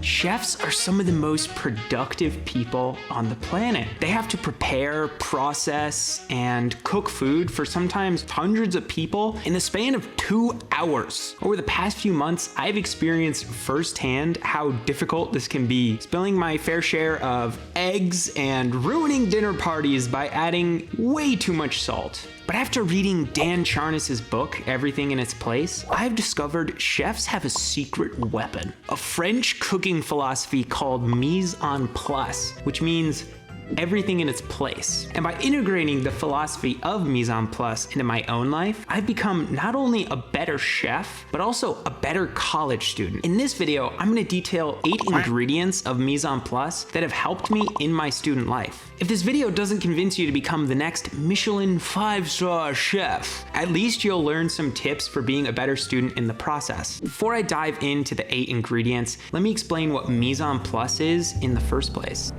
Chefs are some of the most productive people on the planet. They have to prepare, process, and cook food for sometimes hundreds of people in the span of 2 hours. Over the past few months, I've experienced firsthand how difficult this can be, spilling my fair share of eggs and ruining dinner parties by adding way too much salt. But after reading Dan Charnas' book, Everything in Its Place, I've discovered chefs have a secret weapon, a French cooking philosophy called Mise-En-Place, which means everything in its place. And by integrating the philosophy of Mise-En-Place into my own life, I've become not only a better chef, but also a better college student. In this video, I'm gonna detail 8 ingredients of Mise-En-Place that have helped me in my student life. If this video doesn't convince you to become the next Michelin 5-star chef, at least you'll learn some tips for being a better student in the process. Before I dive into the 8 ingredients, let me explain what Mise-En-Place is in the first place.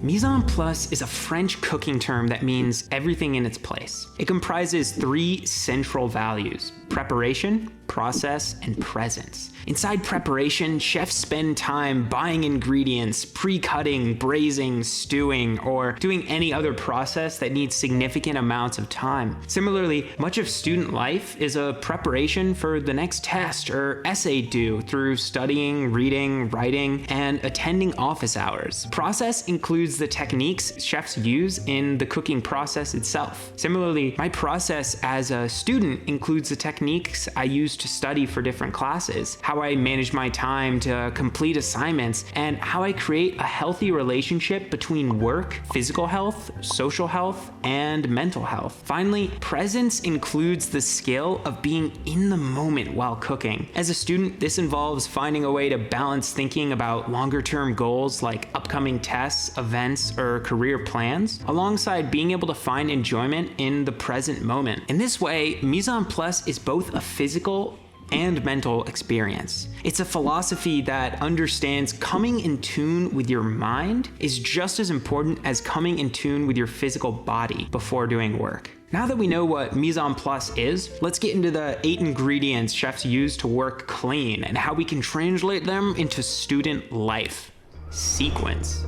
Mise-en-place is a French cooking term that means everything in its place. It comprises 3 central values: preparation, process, and presence. Inside preparation, chefs spend time buying ingredients, pre-cutting, braising, stewing, or doing any other process that needs significant amounts of time. Similarly, much of student life is a preparation for the next test or essay due through studying, reading, writing, and attending office hours. Process includes the techniques chefs use in the cooking process itself. Similarly, my process as a student includes the techniques I use to study for different classes, how I manage my time to complete assignments, and how I create a healthy relationship between work, physical health, social health, and mental health. Finally, presence includes the skill of being in the moment while cooking. As a student, this involves finding a way to balance thinking about longer-term goals like upcoming tests, events, or career plans, alongside being able to find enjoyment in the present moment. In this way, Mise-En-Place is both a physical and mental experience. It's a philosophy that understands coming in tune with your mind is just as important as coming in tune with your physical body before doing work. Now that we know what Mise-En-Place is, let's get into the 8 ingredients chefs use to work clean and how we can translate them into student life. Sequence.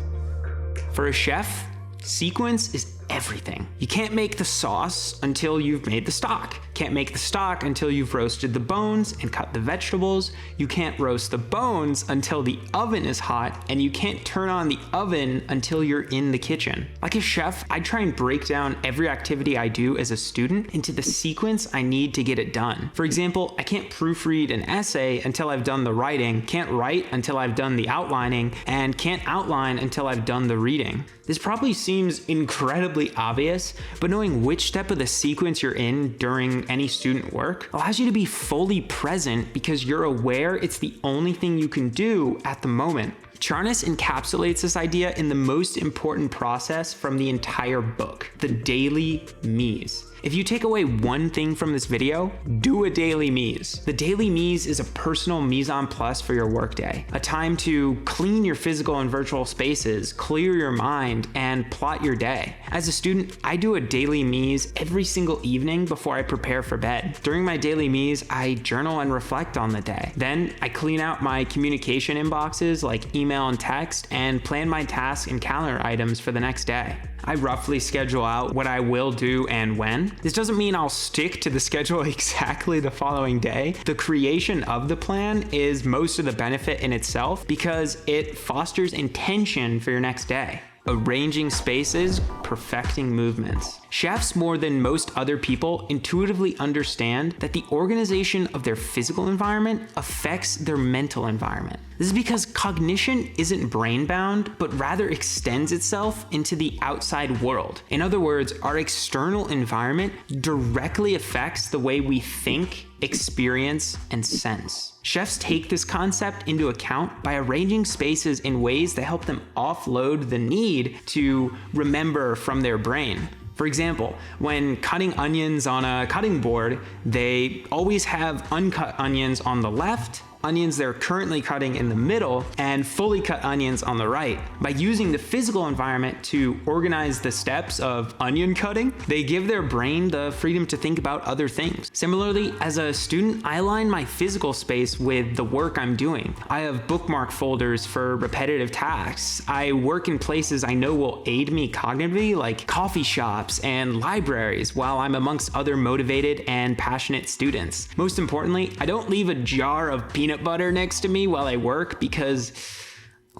For a chef, sequence is everything. You can't make the sauce until you've made the stock. Can't make the stock until you've roasted the bones and cut the vegetables. You can't roast the bones until the oven is hot, and you can't turn on the oven until you're in the kitchen. Like a chef, I try and break down every activity I do as a student into the sequence I need to get it done. For example, I can't proofread an essay until I've done the writing, can't write until I've done the outlining, and can't outline until I've done the reading. This probably seems incredibly obvious, but knowing which step of the sequence you're in during any student work allows you to be fully present because you're aware it's the only thing you can do at the moment. Charnas encapsulates this idea in the most important process from the entire book, the daily mise. If you take away one thing from this video, do a daily mise. The daily mise is a personal mise-en-place for your workday, a time to clean your physical and virtual spaces, clear your mind, and plot your day. As a student, I do a daily mise every single evening before I prepare for bed. During my daily mise, I journal and reflect on the day. Then I clean out my communication inboxes like email and text and plan my tasks and calendar items for the next day. I roughly schedule out what I will do and when. This doesn't mean I'll stick to the schedule exactly the following day. The creation of the plan is most of the benefit in itself because it fosters intention for your next day. Arranging spaces, perfecting movements. Chefs, more than most other people, intuitively understand that the organization of their physical environment affects their mental environment. This is because cognition isn't brain-bound, but rather extends itself into the outside world. In other words, our external environment directly affects the way we think, experience, and sense. Chefs take this concept into account by arranging spaces in ways that help them offload the need to remember from their brain. For example, when cutting onions on a cutting board, they always have uncut onions on the left onions they're currently cutting in the middle, and fully cut onions on the right. By using the physical environment to organize the steps of onion cutting, they give their brain the freedom to think about other things. Similarly, as a student, I align my physical space with the work I'm doing. I have bookmark folders for repetitive tasks. I work in places I know will aid me cognitively, like coffee shops and libraries, while I'm amongst other motivated and passionate students. Most importantly, I don't leave a jar of peanut butter next to me while I work, because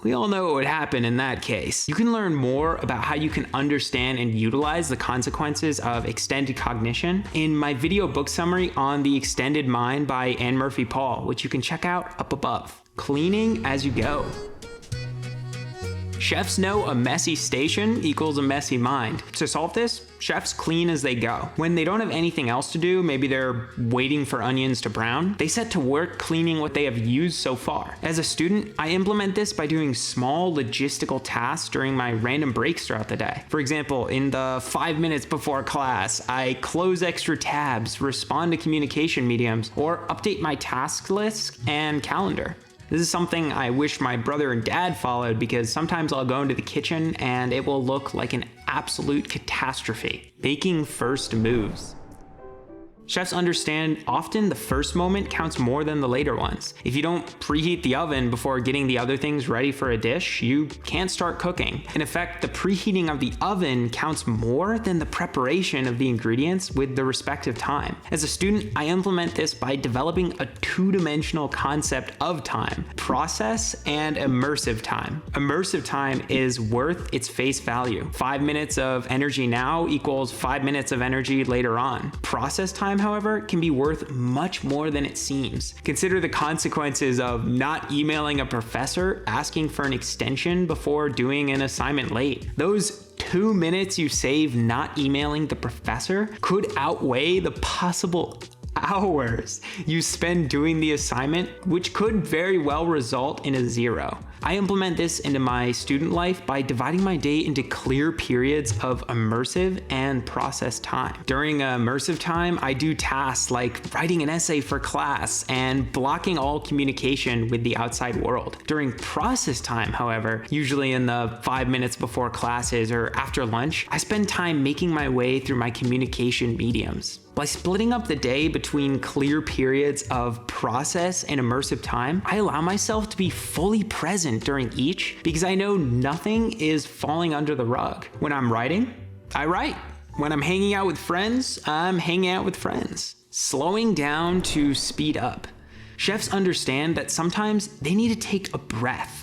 we all know what would happen in that case. You can learn more about how you can understand and utilize the consequences of extended cognition in my video book summary on The Extended Mind by Anne Murphy Paul, which you can check out up above. Cleaning as you go. Chefs know a messy station equals a messy mind. To solve this, chefs clean as they go. When they don't have anything else to do, maybe they're waiting for onions to brown, they set to work cleaning what they have used so far. As a student, I implement this by doing small logistical tasks during my random breaks throughout the day. For example, in the 5 minutes before class, I close extra tabs, respond to communication mediums, or update my task list and calendar. This is something I wish my brother and dad followed, because sometimes I'll go into the kitchen and it will look like an absolute catastrophe. Making first moves. Chefs understand often the first moment counts more than the later ones. If you don't preheat the oven before getting the other things ready for a dish, you can't start cooking. In effect, the preheating of the oven counts more than the preparation of the ingredients with the respective time. As a student, I implement this by developing a two-dimensional concept of time: process and immersive time. Immersive time is worth its face value. 5 minutes of energy now equals 5 minutes of energy later on. Process time, however, can be worth much more than it seems. Consider the consequences of not emailing a professor asking for an extension before doing an assignment late. Those 2 minutes you save not emailing the professor could outweigh the possible hours you spend doing the assignment, which could very well result in a 0. I implement this into my student life by dividing my day into clear periods of immersive and process time. During immersive time, I do tasks like writing an essay for class and blocking all communication with the outside world. During process time, however, usually in the 5 minutes before classes or after lunch, I spend time making my way through my communication mediums. By splitting up the day between clear periods of process and immersive time, I allow myself to be fully present during each, because I know nothing is falling under the rug. When I'm writing, I write. When I'm hanging out with friends, I'm hanging out with friends. Slowing down to speed up. Chefs understand that sometimes they need to take a breath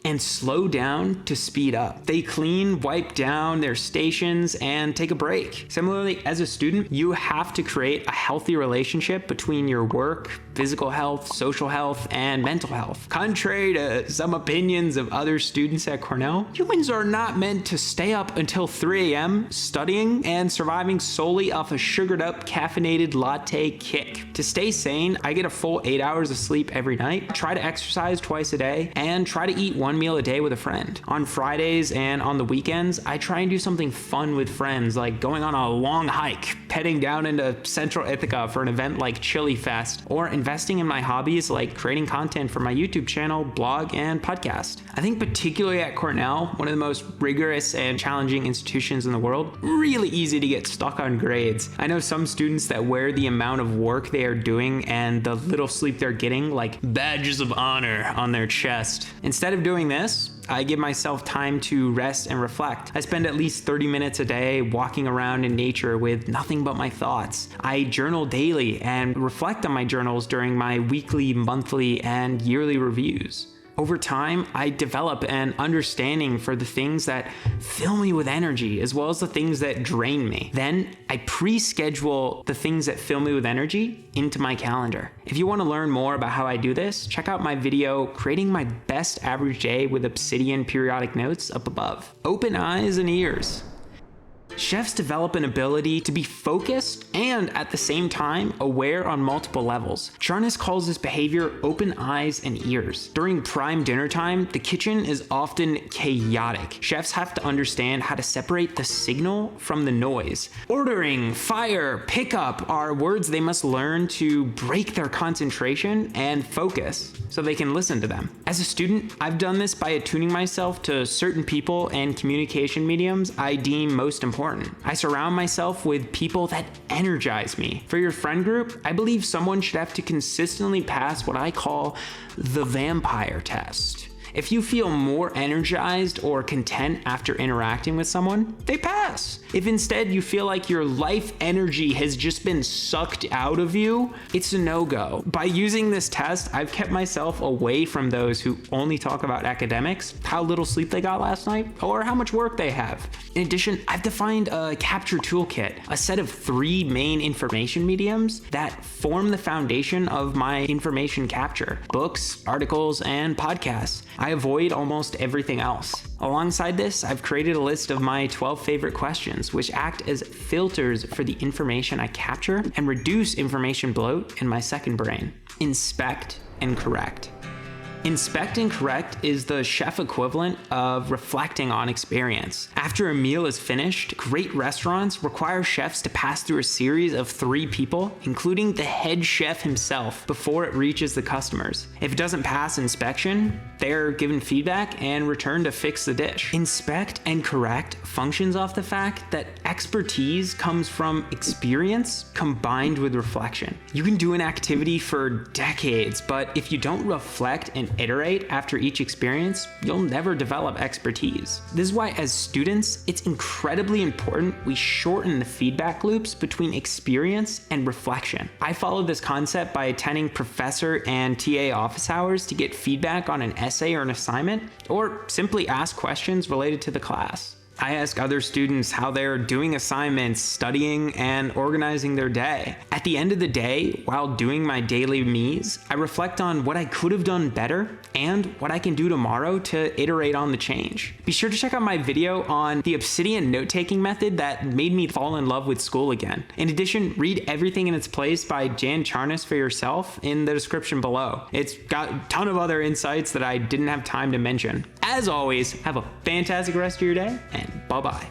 and slow down to speed up. They clean, wipe down their stations, and take a break. Similarly, as a student, you have to create a healthy relationship between your work, physical health, social health, and mental health. Contrary to some opinions of other students at Cornell, humans are not meant to stay up until 3 a.m. studying and surviving solely off a sugared up caffeinated latte kick. To stay sane, I get a full 8 hours of sleep every night, try to exercise twice a day, and try to eat one meal a day with a friend. On Fridays and on the weekends, I try and do something fun with friends, like going on a long hike, heading down into Central Ithaca for an event like Chili Fest, or investing in my hobbies like creating content for my YouTube channel, blog, and podcast. I think particularly at Cornell, one of the most rigorous and challenging institutions in the world, really easy to get stuck on grades. I know some students that wear the amount of work they are doing and the little sleep they're getting like badges of honor on their chest. Instead of doing this, I give myself time to rest and reflect. I spend at least 30 minutes a day walking around in nature with nothing but my thoughts. I journal daily and reflect on my journals during my weekly, monthly, and yearly reviews. Over time, I develop an understanding for the things that fill me with energy, as well as the things that drain me. Then I pre-schedule the things that fill me with energy into my calendar. If you want to learn more about how I do this, check out my video, Creating My Best Average Day with Obsidian Periodic Notes, up above. Open eyes and ears. Chefs develop an ability to be focused and at the same time aware on multiple levels. Charnas calls this behavior open eyes and ears. During prime dinner time, the kitchen is often chaotic. Chefs have to understand how to separate the signal from the noise. Ordering, fire, pickup are words they must learn to break their concentration and focus so they can listen to them. As a student, I've done this by attuning myself to certain people and communication mediums I deem most important. I surround myself with people that energize me. For your friend group, I believe someone should have to consistently pass what I call the vampire test. If you feel more energized or content after interacting with someone, they pass. If instead you feel like your life energy has just been sucked out of you, it's a no-go. By using this test, I've kept myself away from those who only talk about academics, how little sleep they got last night, or how much work they have. In addition, I've defined a capture toolkit, a set of 3 main information mediums that form the foundation of my information capture: books, articles, and podcasts. I avoid almost everything else. Alongside this, I've created a list of my 12 favorite questions, which act as filters for the information I capture and reduce information bloat in my second brain. Inspect and correct. Inspect and correct is the chef equivalent of reflecting on experience. After a meal is finished, great restaurants require chefs to pass through a series of 3 people, including the head chef himself, before it reaches the customers. If it doesn't pass inspection, they're given feedback and returned to fix the dish. Inspect and correct functions off the fact that expertise comes from experience combined with reflection. You can do an activity for decades, but if you don't reflect and iterate after each experience, you'll never develop expertise. This is why as students, it's incredibly important we shorten the feedback loops between experience and reflection. I followed this concept by attending professor and TA office hours to get feedback on an essay or an assignment, or simply ask questions related to the class. I ask other students how they're doing assignments, studying, and organizing their day. At the end of the day, while doing my daily Mise, I reflect on what I could have done better and what I can do tomorrow to iterate on the change. Be sure to check out my video on the Obsidian note-taking method that made me fall in love with school again. In addition, read Everything in Its Place by Dan Charnas for yourself in the description below. It's got a ton of other insights that I didn't have time to mention. As always, have a fantastic rest of your day, and bye-bye.